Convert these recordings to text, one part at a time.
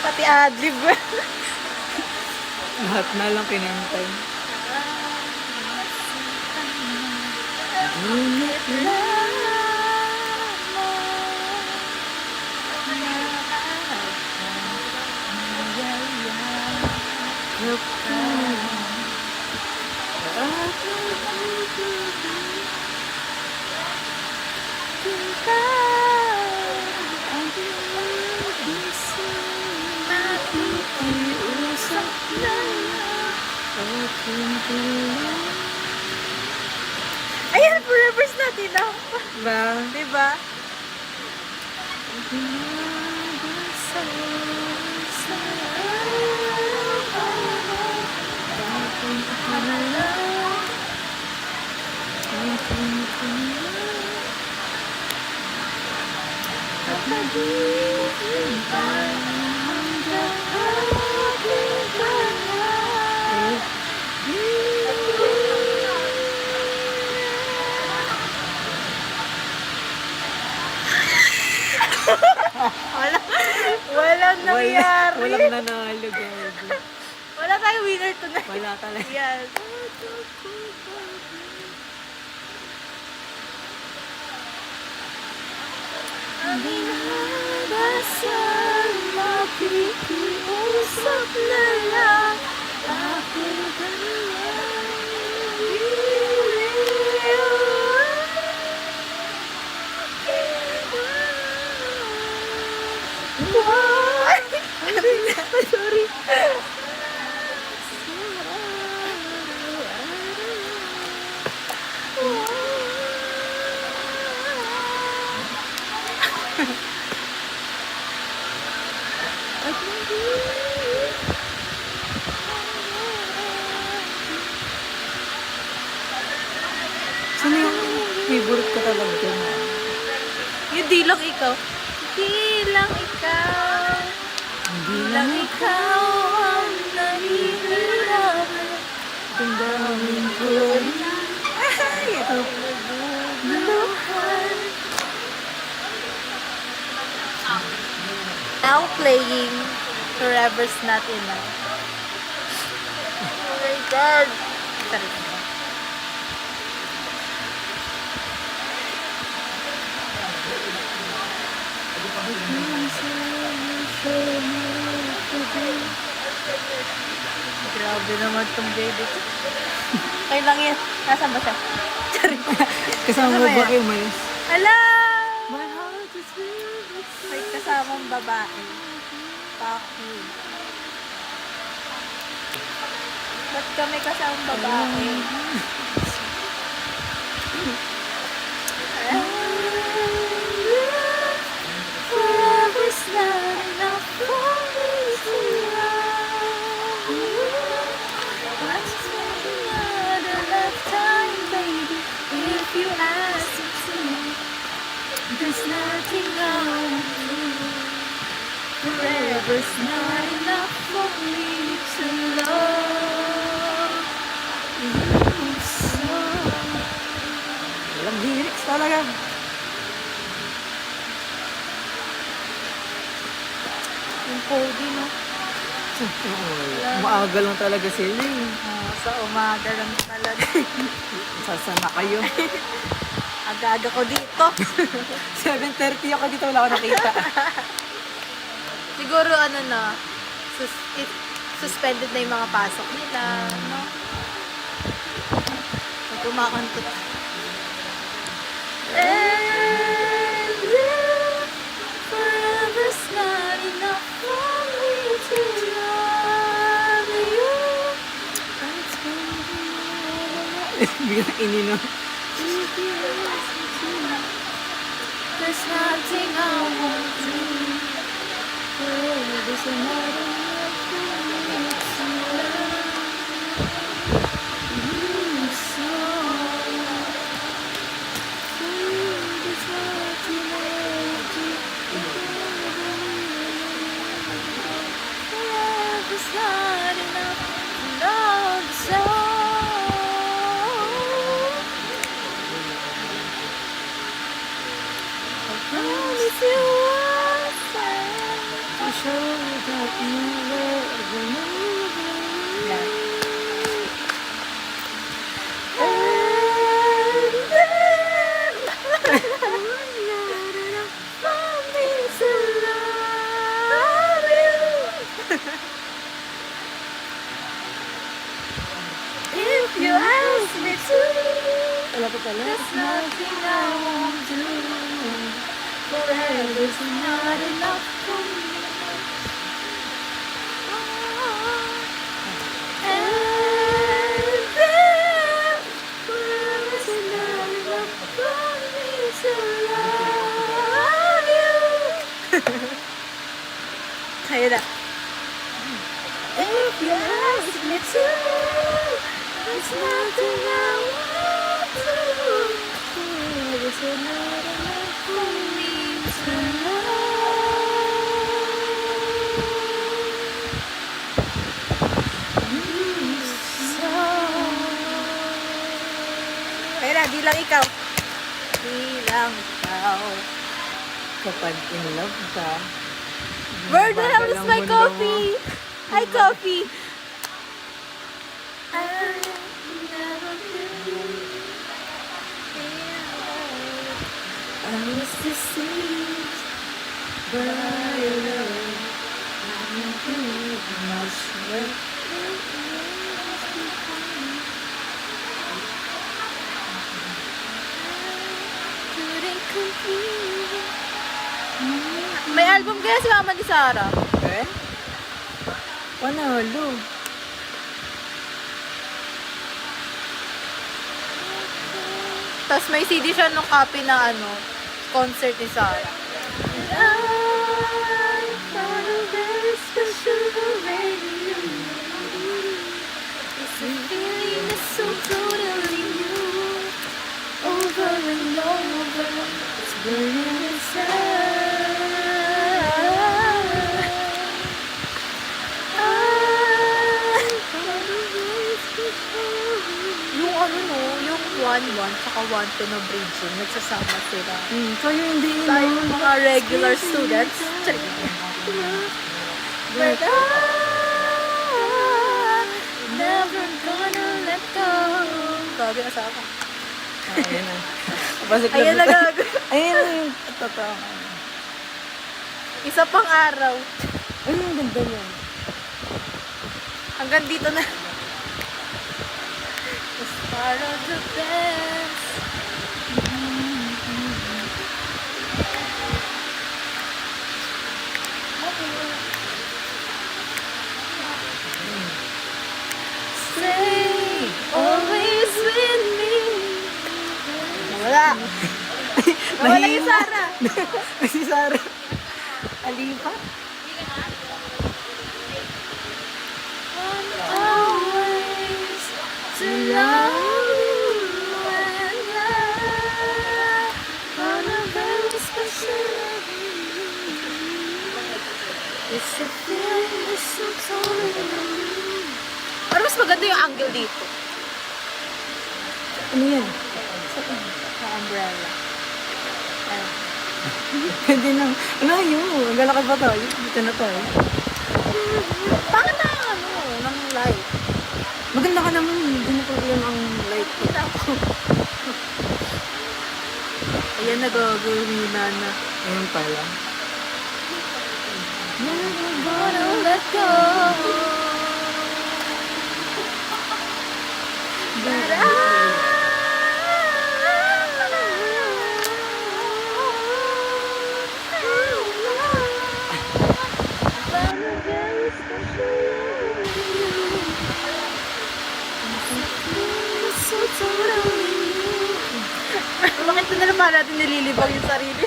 Pati adlib. Lahat na lang kinantay. Ngunit lang mo ayan, forever's natin na. Ba? Diba? Walang nangyari. Walang nanalo, guys. Wala tayong winner tonight. Wala talaga. Yes. Ang inabasal, makikiusap na lang. Aking sorry. Sino yung favorite ko talaga dyan? Yung di lang ikaw. Di lang ikaw. Hindi Di lang ikaw ang nahihirapan. Ang daming ko. Ay, ito. Luhan. Now playing Forever's Not Enough. Oh my God. Sorry. Grabe naman tong baby ko. Okay lang yan. Nasaan ba siya? Charing. Kasama mo ba kayo, Mayos? Hala! My heart is filled with May kasamang babae. Paki. Ba't kami kasamang babae? Forever's not enough for me to love you. I just want another lifetime, baby. If you ask me to, there's nothing I won't do. Forever's not enough for me to love you so. Walang lyrics talaga. Yung Cody, no? Maaga lang talaga sila eh. Sa umaga lang talaga. Sasana kayo. Aga-aga ko dito. 7:30 ako dito, wala ko nakita. Siguro ano na, suspended na yung mga pasok nila, no? Pag kumakantot. And if forever's not enough for me to love you, that's Biglang ininom. if you ask me to, there's nothing I won't do. Forever's not enough for me to love you so. Forever's not enough to Forever's not enough to love so. Wala pa pala. There's nothing I won't do. Forever's not enough for me. And then, forever's not enough for me to love you. Kaya na. If you ask me to, there's nothing I won't do. Forever's not enough for me to love you so. Kaya na, di lang ikaw. Di lang ikaw. Kapag in love ka, Where the hell is bagal ang my mundo coffee? mo. Hi, coffee. I never knew. I was deceived by love. Nothing much left. Couldn't compete. May album kaya si Mama ni Sarah? Eh? Panalo. Tapos may CD siya nung copy na ano, concert ni Sarah. Yung ano no, yung 1-1 tsaka 1-2 na bridging, nagsasama sila. Kayo hindi Tayo yun. mga regular students. But I'm never gonna let go. Sabi na sa ako. Ayan na. Basic Ayan na tayo. gago. Ayan na yung totoo. Isa pang araw. Ay, ang ganda niyan. Hanggang dito na. The start of the best. Stay always with me. Nawala. Nawala yung Sarah. Ay, si Sarah. Alipa? Always to love you and love on a very special it's a feeling that's so totally. Pero mas maganda yung angle dito. Ano yan? Sa umbrella. Ayun. Pwede nang, ano yun? Maglalakad pa tayo. Dito na tayo. Bakit na ano, ng light? Maganda ka naman. Hindi mo problem ang light. Kita ko. Ayan, nagagawina na. Ayun pala. Never gonna let go. But found a very special love in you. It's so totally you. Bakit na naman natin nililibang yung sarili?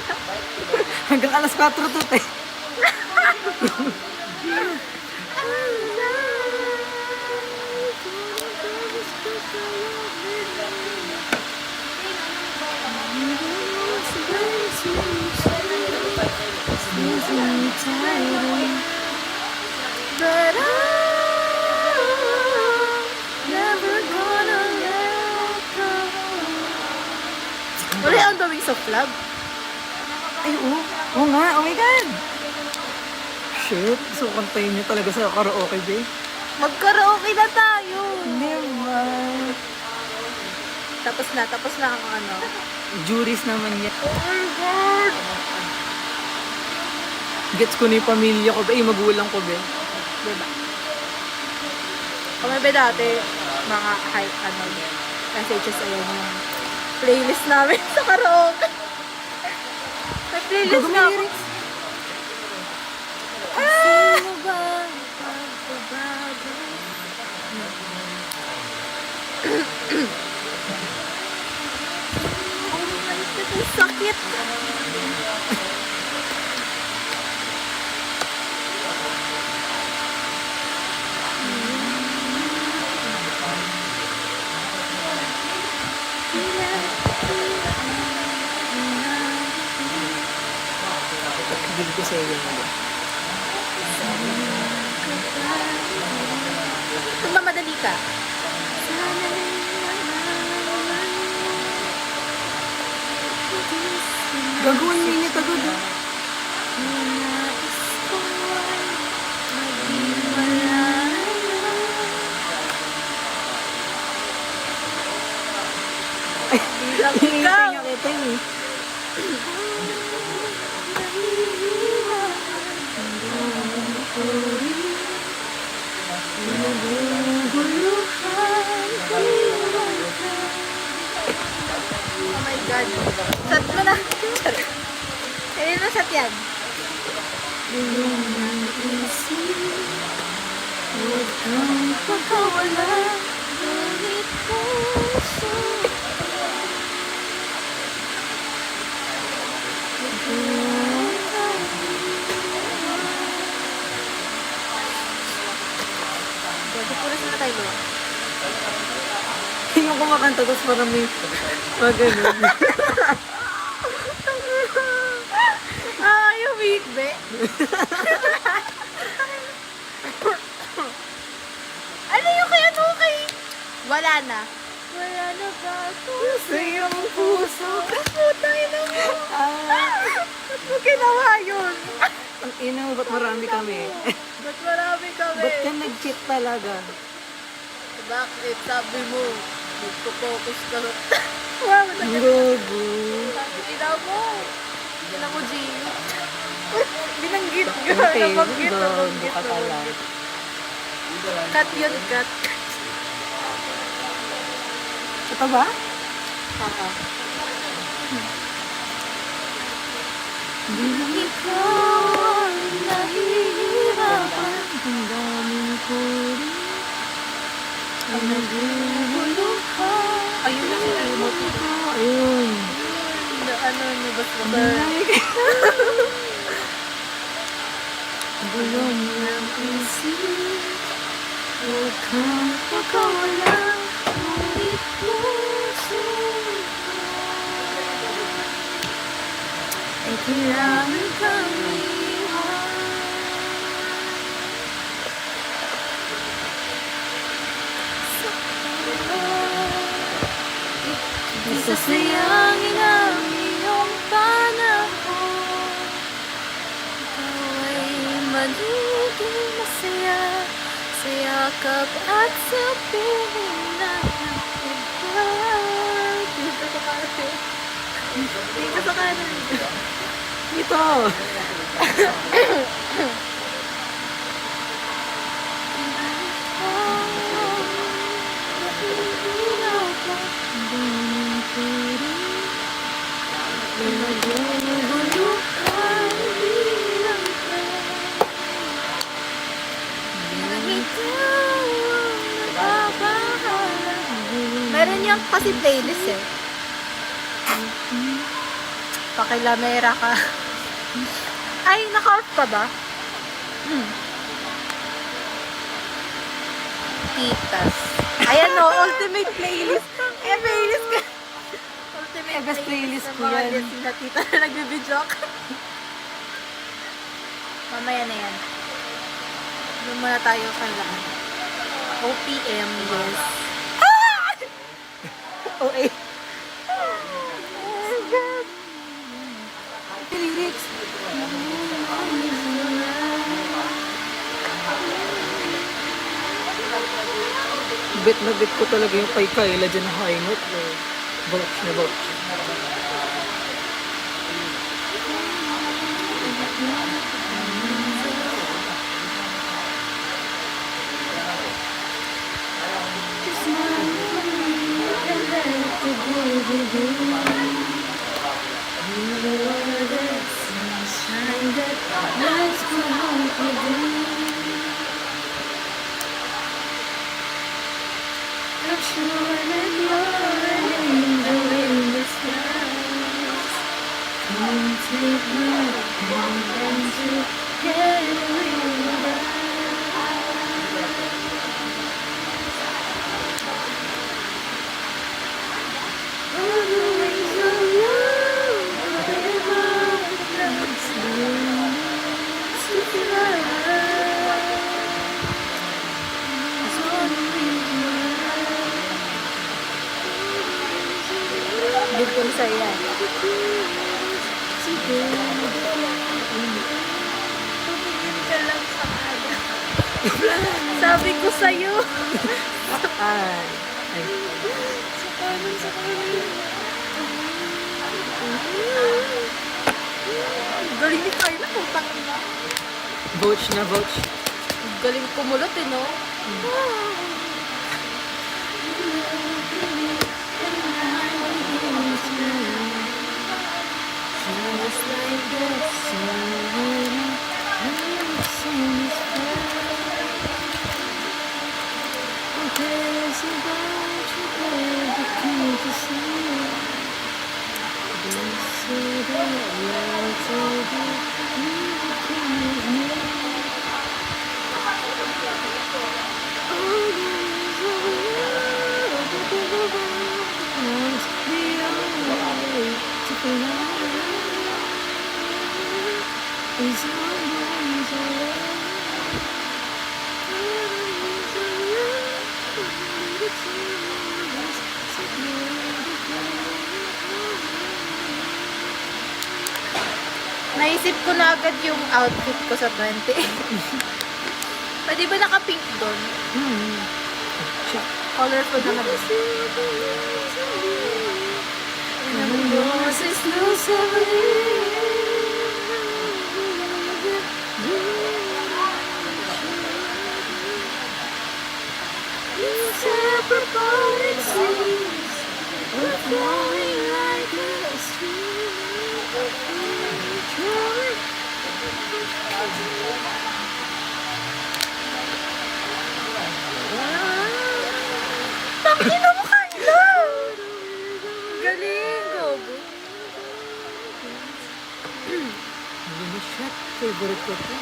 Hanggang alas 4 to tayo. But I'm never gonna let go. Wala on the wings of love. Ay, oo. Oo nga. Oh my God. Shit. So, kantayin niyo talaga sa karaoke, babe. Mag-karaoke na tayo. Hindi ba? Tapos na ang ano. Juries naman yan. Oh my God! Gets ko na yung pamilya ko, ba? Magulang ko, ba? Diba? Kami ba dati, mga messages ayun yung playlist namin sa karaoke. May playlist na ako. Sino ba ang pagbabago? Oh my God, ang sakit. Hindi ko sa iyo. Magmamadali ka. Gago 1 minute agad. Bilang Hinihintay ikaw. niya kita eh. Oh my God. Shot mo na. Kailan mo shot yan? Huwag kang pagkawala. Ngunit puso. Gabi puro sila tayo. Yung kumakanta tapos parang may ganun. Yung weak, be. Ano yung kay ano kay? Wala na. Wala na ba ito? Sa iyong puso. Putang ina mo. Ba't mo ginawa yun? Ang ina mo, ba't marami kami? Ba't marami kami? Ba't ka nag-cheat talaga? Bakit? Sabi mo, magpo-focus ka. Wow, Gogo. ina mo. Ina mo, G. Binanggit ka. Okay, Nabanggit, gogo nabanggit. ka talaga. Cut yun, cut. Ito ba? Oo. Ikaw ang nahihirapan. Ang daming ko rin. Ang naguguluhan. Ayun na sila yung motibo. Ayun. Ano, nabas mo ba? Bulong ng isip. Huwag kang pagkawala. Ngunit puso ay kailangan kang iwan. Di sasayangin ang iyong panahon. Ikaw ay magiging masaya sa yakap at sa piling na iba. Dito sa kanan. Dito sa kanan. Ito. Meron yung kasi playlist eh. Pakilamera ka. Ay, naka-off pa ba? Titas. Ayan o, ultimate playlist. Playlist ka. Ultimate Best playlist ko sa mga yan. Jessie na tita na nagbibidyo ka. Mamaya na yan. Doon muna tayo kailangan. OPM, yes. OA. Lyrics. Bet na bet ko talaga yung kay Kyla dyan na high note. Vouch na vouch. every day. You are the sunshine that lights my heart within. I'm sure that you're an angel in disguise. Come take my hand and together we'll ride. On the wings of love, forever clouds to fly. On the wings of love. Dito sa yan. Tumingin ka lang sa kanya. Sabi ko sa'yo. Ay. Ay. Sa kanan. Galing ni Carla, putang na. Vouch na, vouch. Galing kumulot eh, no? Just like the sun, the sun is bright. Who cares about you, baby, can't you see? Just so that light of you can with me. All these must be alright to fly. Is always alright. Naisip ko na agad yung outfit ko sa 20. Pwede ba naka-pink doon? Check. Colorful naman. Inseparable it seems, we're flowing like a stream. Tangina mo, Kyla! Galing, gogo. Hindi siya. Favorite ko to.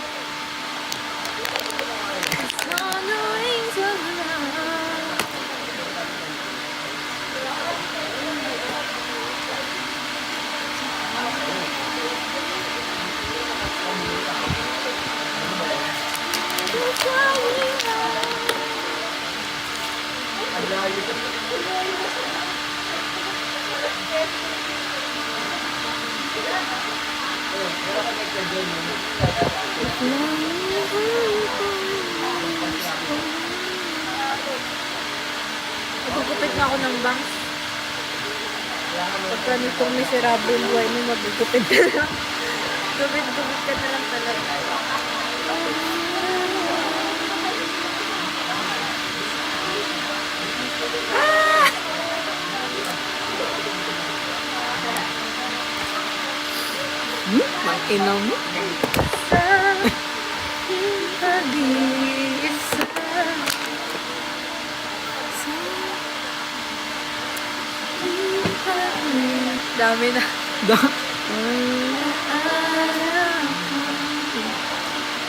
On the wings of love. We're flying high. Magugupit na ako ng bangs. Pagka nitong miserable buhay mo, magugupit ka lang. Gupit-gupit ka na lang talaga. Ina mo. Sa pag-iisa. Sa dami na.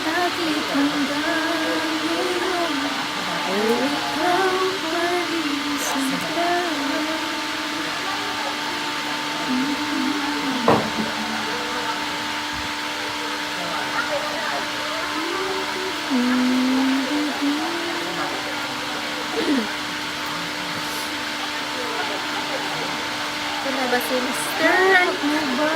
Bakit hanggang ngayon ikaw pa rin sinta? Ito na ba si Mr. Mo ba?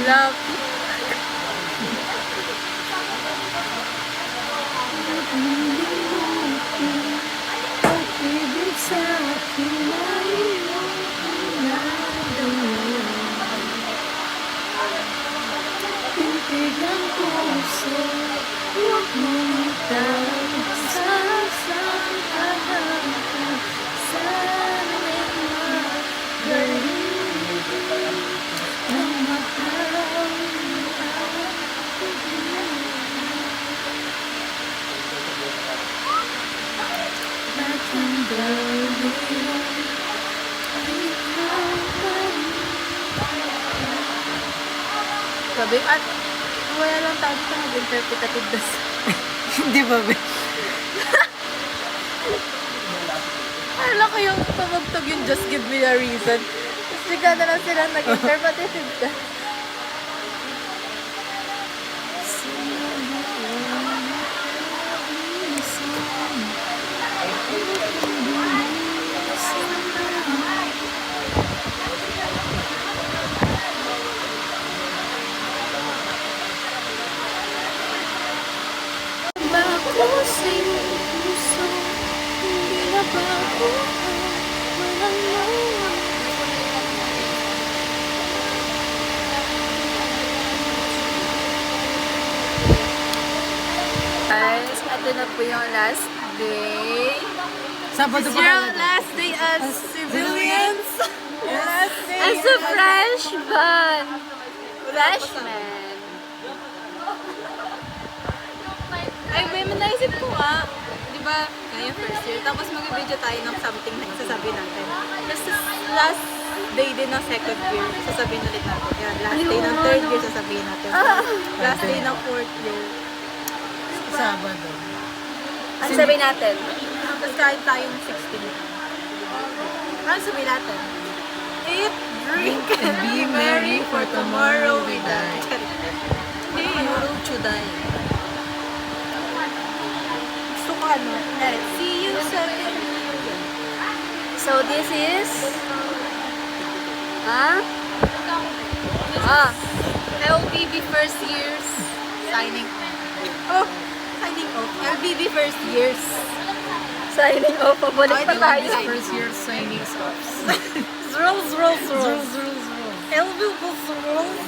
Love. Pag-ibig sa akin na Sabi, at wala lang tao dito mag-interpretative das. Hindi ba, be? Alam ko yung tumugtog yung Just Give Me a Reason. Tapos bigla na lang sila nag-interpretative das. Ba ako sa iyong puso, hindi na ba ako walang nawa? Guys, ito na po yung last day. Sabado It's pa your kami. last day as civilians. Last day. As a freshman. Freshman. Ay, may naisip ko di ba, ngayon first year, tapos mag-video tayo ng something na sasabihin natin. Tapos last day din ng second year, sasabihin ulit natin. Yan, last day ng third year, sasabihin natin. Last day ng fourth year. Sabado. Ano sabihin natin? Tapos kahit tayo ng 16. Ano sabihin natin? Eat, drink, and be merry, for tomorrow we die. Tomorrow to die. Gusto ko see you sa So this is... LBB first years signing off. Signing off. LBB first years. Signing off. Pabalik pa tayo. First year signing off. Rolls. Rules. LBB rolls.